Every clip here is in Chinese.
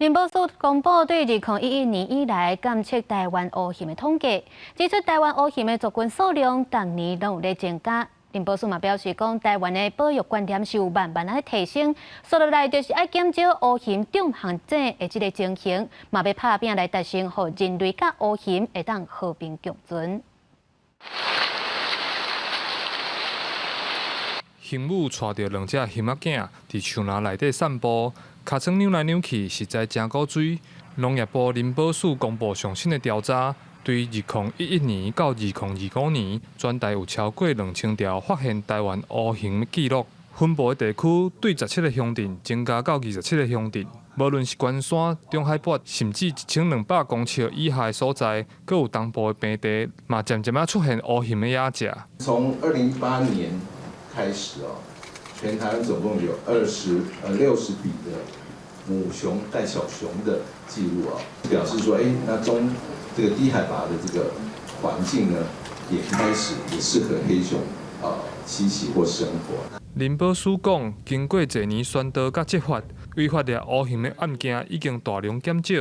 林保署公布对2011年以来监测台湾乌熊的统计，指出台湾乌熊的族群数量逐年都有在增加。林保署嘛表示，讲台湾的保育观念是有慢慢在提升，所落来就是要减少乌熊重犯罪的这个情形，嘛要拍拼来达成，互人类甲乌熊会当和平共存。熊母带着2只熊仔囝伫树林内底散步，尻川扭来扭去，实在真古锥。农业部林保署公布上新的调查，对2011年到2025年，全台有超过2000条发现台湾乌熊的记录，分布的地区对17个乡镇增加到27个乡镇。无论是关山、中海拔，甚至1200公尺以下的所在，阁有东部的平地，嘛渐渐出现乌熊的野食。从2018年开始全台湾总共有60笔的母熊带小熊的记录表示说，那这个低海拔的这个环境呢，也开始也适合黑熊栖息或生活。林保署讲，经过多年宣导甲执法，违法掠乌熊的案件已经大量减少。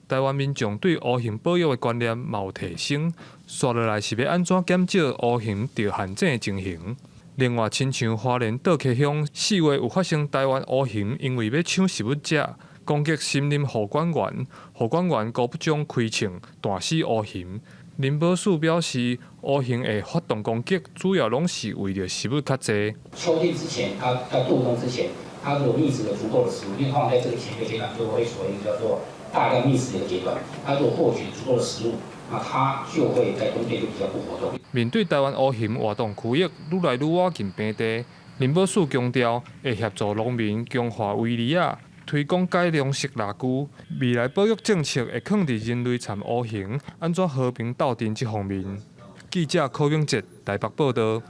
台湾民众对乌熊保育的观念嘛有提升，接落来是要安怎减少乌熊着限制的情形？另外，亲像花莲道溪乡4月有发生台湾乌熊因为要抢食物食，攻击森林护管员，护管员故不将开枪弹死乌熊。林保署表示，乌熊会发动攻击，主要拢是为了食物较济。秋天之前，它要渡冬之前，它如果觅食了足够的食物，因为通常在这个前一个阶段就会处于一个叫做大量觅食的一个阶段。它如果获取足够的食物，那它就会在冬天就比较不活动。面对台湾乌熊活动区域愈来愈靠近平地，林保署强调会协助农民强化围篱仔，推广改良式蜡具。未来保育政策会放伫人类参乌熊安怎和平斗阵这方面。记者柯永哲台北报道。